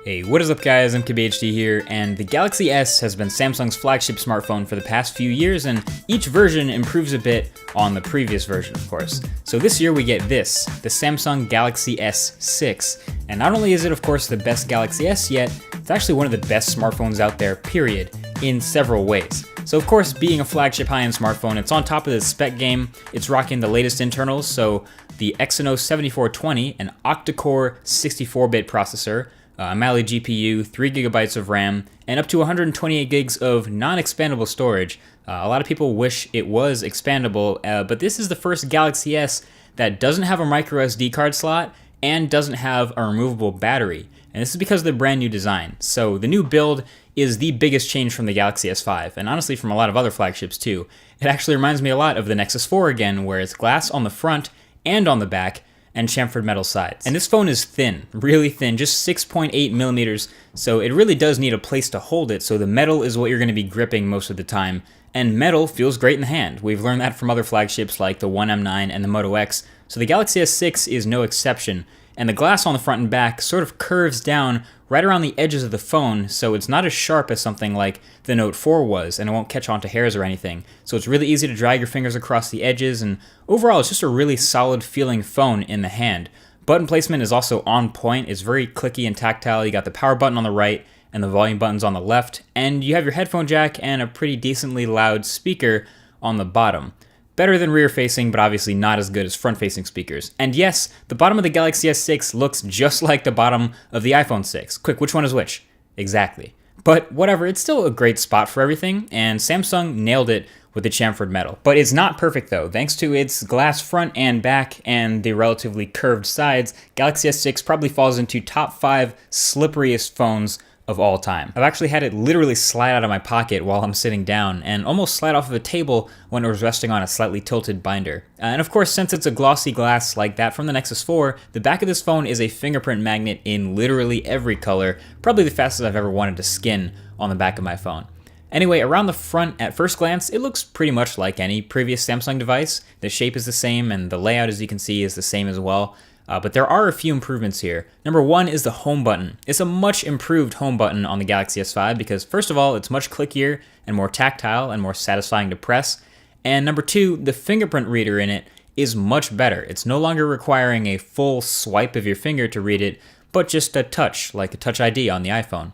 Hey, what is up guys, MKBHD here, and the Galaxy S has been Samsung's flagship smartphone for the past few years, and each version improves a bit on the previous version, of course. So this year we get this, the Samsung Galaxy S6, and not only is it of course the best Galaxy S yet, it's actually one of the best smartphones out there, period, in several ways. So of course, being a flagship high-end smartphone, it's on top of the spec game, it's rocking the latest internals, so the Exynos 7420, an octa-core 64-bit processor, a Mali GPU, 3GB of RAM, and up to 128 gigs of non-expandable storage. A lot of people wish it was expandable, but this is the first Galaxy S that doesn't have a micro SD card slot and doesn't have a removable battery. And this is because of the brand new design. So the new build is the biggest change from the Galaxy S5, and honestly from a lot of other flagships too. It actually reminds me a lot of the Nexus 4 again, where it's glass on the front and on the back, and chamfered metal sides. And this phone is thin, really thin, just 6.8 millimeters, so it really does need a place to hold it, so the metal is what you're going to be gripping most of the time, and metal feels great in the hand. We've learned that from other flagships like the One M9 and the Moto X, so the Galaxy S6 is no exception, and the glass on the front and back sort of curves down right around the edges of the phone, so it's not as sharp as something like the Note 4 was, and it won't catch onto hairs or anything. So it's really easy to drag your fingers across the edges, and overall it's just a really solid feeling phone in the hand. Button placement is also on point. It's very clicky and tactile. You got the power button on the right and the volume buttons on the left, and you have your headphone jack and a pretty decently loud speaker on the bottom. Better than rear-facing, but obviously not as good as front-facing speakers. And yes, the bottom of the Galaxy S6 looks just like the bottom of the iPhone 6. Quick, which one is which? Exactly. But whatever, it's still a great spot for everything, and Samsung nailed it with the chamfered metal. But it's not perfect though. Thanks to its glass front and back and the relatively curved sides, Galaxy S6 probably falls into top 5 slipperiest phones of all time. I've actually had it literally slide out of my pocket while I'm sitting down and almost slide off of a table when it was resting on a slightly tilted binder. And of course, since it's a glossy glass like that from the Nexus 4, the back of this phone is a fingerprint magnet in literally every color, probably the fastest I've ever wanted to skin on the back of my phone. Anyway, around the front, at first glance, it looks pretty much like any previous Samsung device. The shape is the same and the layout, as you can see, is the same as well. But there are a few improvements here. Number one is the home button. It's a much improved home button on the Galaxy S5 because first of all, it's much clickier and more tactile and more satisfying to press. And number two, the fingerprint reader in it is much better. It's no longer requiring a full swipe of your finger to read it, but just a touch, like a Touch ID on the iPhone.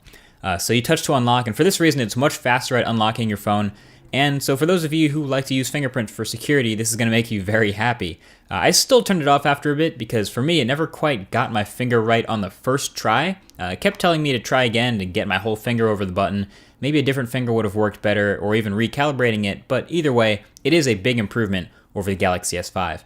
So you touch to unlock, and for this reason, it's much faster at unlocking your phone. And so for those of you who like to use fingerprint for security, this is going to make you very happy. I still turned it off after a bit because for me, it never quite got my finger right on the first try. It kept telling me to try again to get my whole finger over the button. Maybe a different finger would have worked better, or even recalibrating it, but either way, it is a big improvement over the Galaxy S5.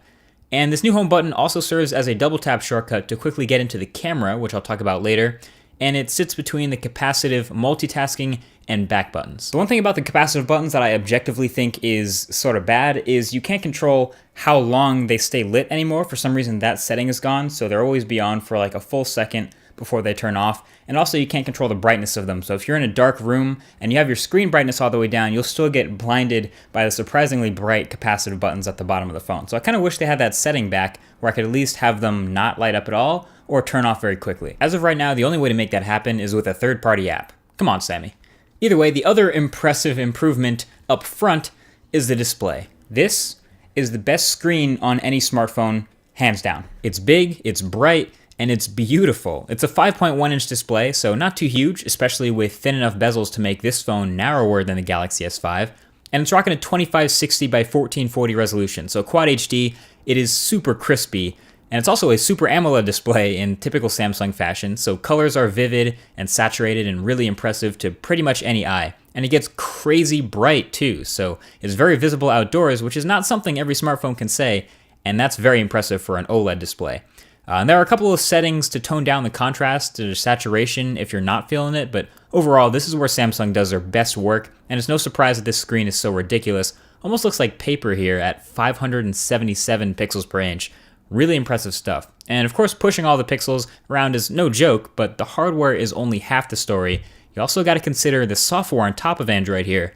And this new home button also serves as a double tap shortcut to quickly get into the camera, which I'll talk about later. And it sits between the capacitive multitasking and back buttons. The one thing about the capacitive buttons that I objectively think is sort of bad is you can't control how long they stay lit anymore. For some reason that setting is gone, so they'll always be on for like a full second before they turn off. And also you can't control the brightness of them, so if you're in a dark room and you have your screen brightness all the way down, you'll still get blinded by the surprisingly bright capacitive buttons at the bottom of the phone. So I kind of wish they had that setting back where I could at least have them not light up at all or turn off very quickly. As of right now, the only way to make that happen is with a third-party app. Come on, Sammy. Either way, the other impressive improvement up front is the display. This is the best screen on any smartphone, hands down. It's big, it's bright, and it's beautiful. It's a 5.1-inch display, so not too huge, especially with thin enough bezels to make this phone narrower than the Galaxy S5. And it's rocking a 2560 by 1440 resolution, so Quad HD. It is super crispy, and it's also a Super AMOLED display in typical Samsung fashion, so colors are vivid and saturated and really impressive to pretty much any eye. And it gets crazy bright too, so it's very visible outdoors, which is not something every smartphone can say, and that's very impressive for an OLED display. And there are a couple of settings to tone down the contrast to saturation if you're not feeling it, but overall, this is where Samsung does their best work, and it's no surprise that this screen is so ridiculous. Almost looks like paper here at 577 pixels per inch. Really impressive stuff. And of course, pushing all the pixels around is no joke, but the hardware is only half the story. You also got to consider the software on top of Android here.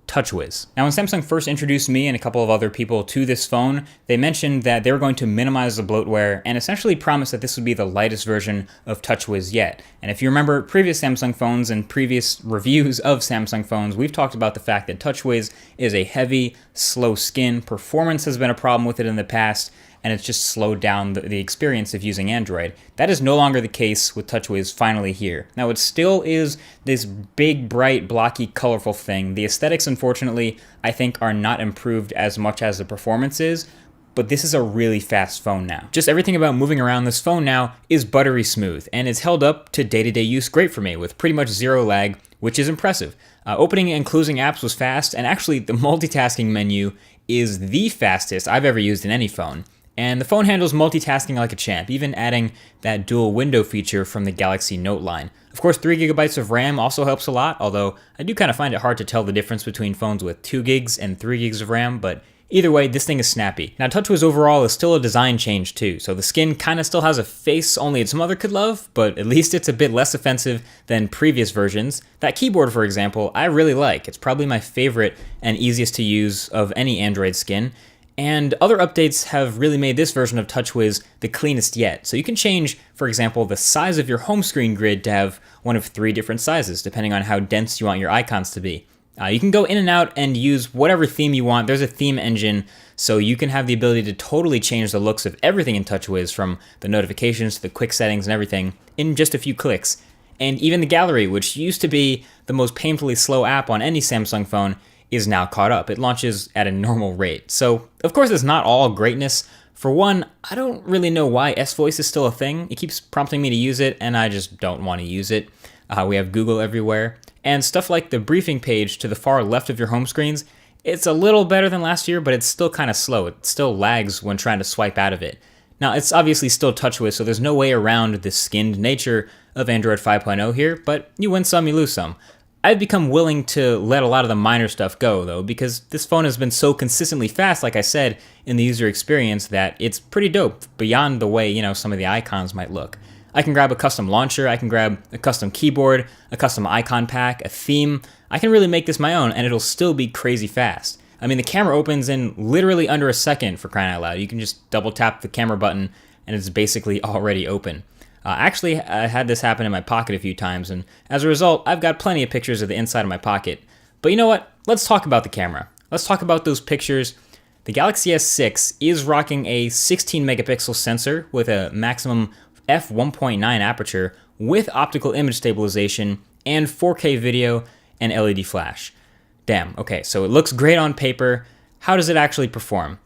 TouchWiz. Now, when Samsung first introduced me and a couple of other people to this phone, they mentioned that they were going to minimize the bloatware and essentially promised that this would be the lightest version of TouchWiz yet. And if you remember previous Samsung phones and previous reviews of Samsung phones, we've talked about the fact that TouchWiz is a heavy, slow skin. Performance has been a problem with it in the past, and it's just slowed down the experience of using Android. That is no longer the case with TouchWiz finally here. Now, it still is this big, bright, blocky, colorful thing. The aesthetics, unfortunately, I think are not improved as much as the performance is, but this is a really fast phone now. Just everything about moving around this phone now is buttery smooth, and it's held up to day-to-day use great for me with pretty much zero lag, which is impressive. Opening and closing apps was fast, and actually the multitasking menu is the fastest I've ever used in any phone. And the phone handles multitasking like a champ, even adding that dual window feature from the Galaxy Note line. Of course, 3GB of RAM also helps a lot, although I do kind of find it hard to tell the difference between phones with 2GB and 3GB of RAM, but either way, this thing is snappy. Now, TouchWiz overall is still a design change too, so the skin kind of still has a face only its mother could love, but at least it's a bit less offensive than previous versions. That keyboard, for example, I really like. It's probably my favorite and easiest to use of any Android skin. And other updates have really made this version of TouchWiz the cleanest yet. So you can change, for example, the size of your home screen grid to have one of 3 different sizes, depending on how dense you want your icons to be. You can go in and out and use whatever theme you want. There's a theme engine, so you can have the ability to totally change the looks of everything in TouchWiz, from the notifications to the quick settings and everything, in just a few clicks. And even the gallery, which used to be the most painfully slow app on any Samsung phone, is now caught up. It launches at a normal rate. So, of course, it's not all greatness. For one, I don't really know why S-Voice is still a thing. It keeps prompting me to use it, and I just don't want to use it. We have Google everywhere. And stuff like the briefing page to the far left of your home screens, it's a little better than last year, but it's still kind of slow. It still lags when trying to swipe out of it. Now, it's obviously still TouchWiz, so there's no way around the skinned nature of Android 5.0 here, but you win some, you lose some. I've become willing to let a lot of the minor stuff go, though, because this phone has been so consistently fast, like I said, in the user experience that it's pretty dope, beyond the way, some of the icons might look. I can grab a custom launcher, I can grab a custom keyboard, a custom icon pack, a theme. I can really make this my own, and it'll still be crazy fast. I mean, the camera opens in literally under a second, for crying out loud. You can just double tap the camera button, and it's basically already open. Actually, I had this happen in my pocket a few times, and as a result, I've got plenty of pictures of the inside of my pocket. But you know what? Let's talk about the camera. Let's talk about those pictures. The Galaxy S6 is rocking a 16 megapixel sensor with a maximum f1.9 aperture with optical image stabilization and 4K video and LED flash. Damn, okay, so it looks great on paper. How does it actually perform?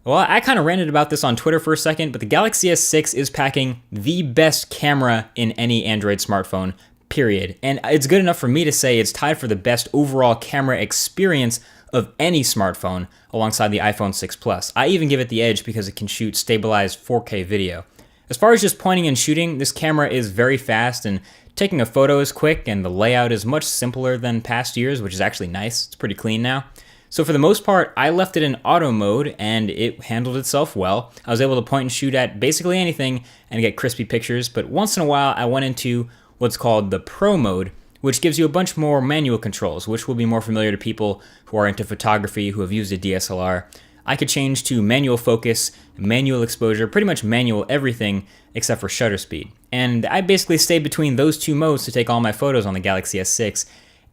Well, I kind of ranted about this on Twitter for a second, but the Galaxy S6 is packing the best camera in any Android smartphone, period. And it's good enough for me to say it's tied for the best overall camera experience of any smartphone alongside the iPhone 6 Plus. I even give it the edge because it can shoot stabilized 4K video. As far as just pointing and shooting, this camera is very fast, and taking a photo is quick, and the layout is much simpler than past years, which is actually nice. It's pretty clean now. So for the most part, I left it in auto mode, and it handled itself well. I was able to point and shoot at basically anything and get crispy pictures, but once in a while I went into what's called the Pro mode, which gives you a bunch more manual controls, which will be more familiar to people who are into photography, who have used a DSLR. I could change to manual focus, manual exposure, pretty much manual everything except for shutter speed. And I basically stayed between those two modes to take all my photos on the Galaxy S6.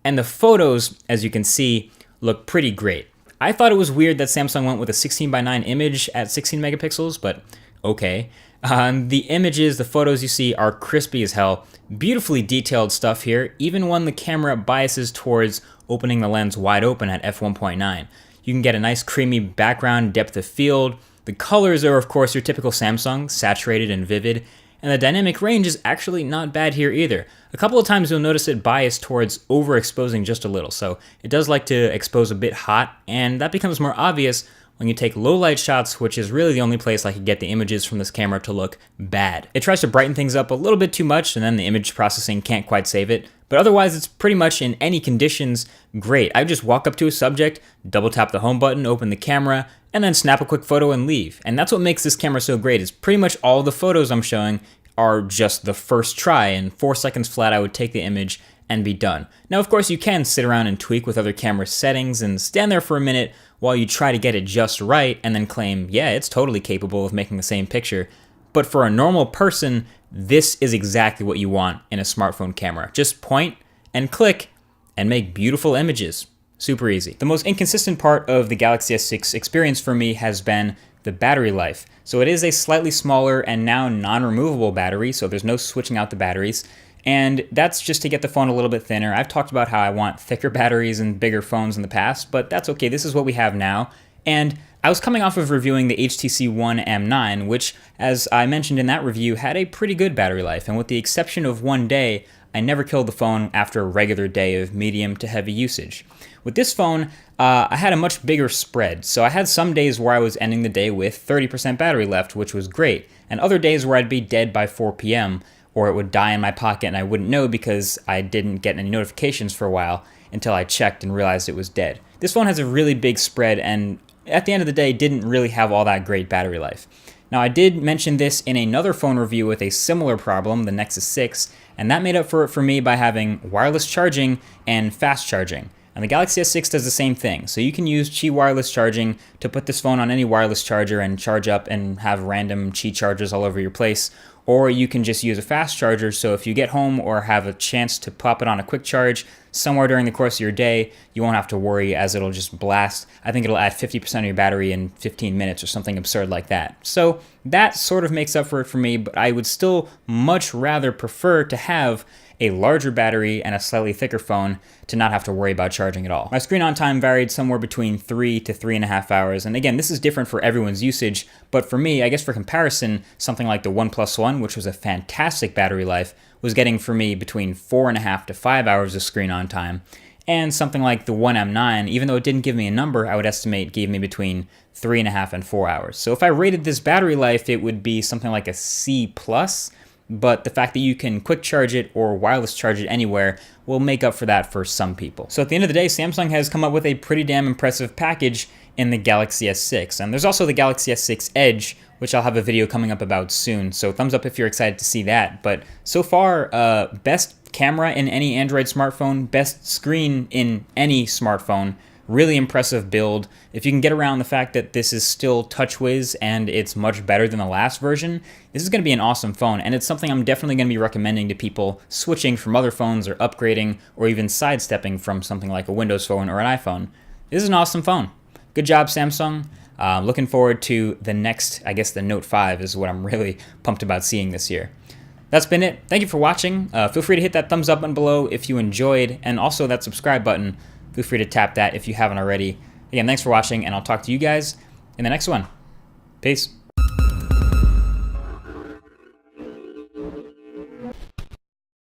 And the photos, as you can see, look pretty great. I thought it was weird that Samsung went with a 16:9 image at 16 megapixels, but okay. The images, the photos you see are crispy as hell. Beautifully detailed stuff here, even when the camera biases towards opening the lens wide open at f1.9. You can get a nice creamy background, depth of field. The colors are, of course, your typical Samsung, saturated and vivid. And the dynamic range is actually not bad here either. A couple of times you'll notice it biased towards overexposing just a little, so it does like to expose a bit hot, and that becomes more obvious when you take low light shots, which is really the only place I could get the images from this camera to look bad. It tries to brighten things up a little bit too much, and then the image processing can't quite save it. But otherwise, it's pretty much in any conditions great. I just walk up to a subject, double tap the home button, open the camera, and then snap a quick photo and leave. And that's what makes this camera so great, is pretty much all the photos I'm showing are just the first try. In 4 seconds flat, I would take the image and be done. Now, of course, you can sit around and tweak with other camera settings and stand there for a minute while you try to get it just right and then claim, yeah, it's totally capable of making the same picture. But for a normal person, this is exactly what you want in a smartphone camera. Just point and click and make beautiful images. Super easy. The most inconsistent part of the Galaxy S6 experience for me has been the battery life. So it is a slightly smaller and now non-removable battery, so there's no switching out the batteries. And that's just to get the phone a little bit thinner. I've talked about how I want thicker batteries and bigger phones in the past, but that's okay. This is what we have now. And I was coming off of reviewing the HTC One M9, which, as I mentioned in that review, had a pretty good battery life. And with the exception of one day, I never killed the phone after a regular day of medium to heavy usage. With this phone, I had a much bigger spread. So I had some days where I was ending the day with 30% battery left, which was great. And other days where I'd be dead by 4 p.m., or it would die in my pocket and I wouldn't know because I didn't get any notifications for a while until I checked and realized it was dead. This phone has a really big spread and at the end of the day didn't really have all that great battery life. Now, I did mention this in another phone review with a similar problem, the Nexus 6, and that made up for it for me by having wireless charging and fast charging. And the Galaxy S6 does the same thing. So you can use Qi wireless charging to put this phone on any wireless charger and charge up and have random Qi chargers all over your place. Or you can just use a fast charger, so if you get home or have a chance to pop it on a quick charge somewhere during the course of your day, you won't have to worry as it'll just blast. I think it'll add 50% of your battery in 15 minutes or something absurd like that. So that sort of makes up for it for me, but I would still much rather prefer to have a larger battery and a slightly thicker phone to not have to worry about charging at all. My screen on time varied somewhere between 3 to 3.5 hours. And again, this is different for everyone's usage, but for me, I guess for comparison, something like the OnePlus One, which was a fantastic battery life, was getting for me between 4.5 to 5 hours of screen on time. And something like the One M9, even though it didn't give me a number, I would estimate gave me between 3.5 and 4 hours. So if I rated this battery life, it would be something like a C+, but the fact that you can quick charge it or wireless charge it anywhere will make up for that for some people. So at the end of the day, Samsung has come up with a pretty damn impressive package in the Galaxy S6. And there's also the Galaxy S6 Edge, which I'll have a video coming up about soon. So thumbs up if you're excited to see that. But so far, best camera in any Android smartphone, best screen in any smartphone. Really impressive build. If you can get around the fact that this is still TouchWiz and it's much better than the last version, this is going to be an awesome phone, and it's something I'm definitely going to be recommending to people switching from other phones or upgrading or even sidestepping from something like a Windows phone or an iPhone. This is an awesome phone. Good job, Samsung. Looking forward to the next, I guess the Note 5 is what I'm really pumped about seeing this year. That's been it. Thank you for watching. Feel free to hit that thumbs up button below if you enjoyed, and also that subscribe button. Feel free to tap that if you haven't already. Again, thanks for watching, and I'll talk to you guys in the next one. Peace.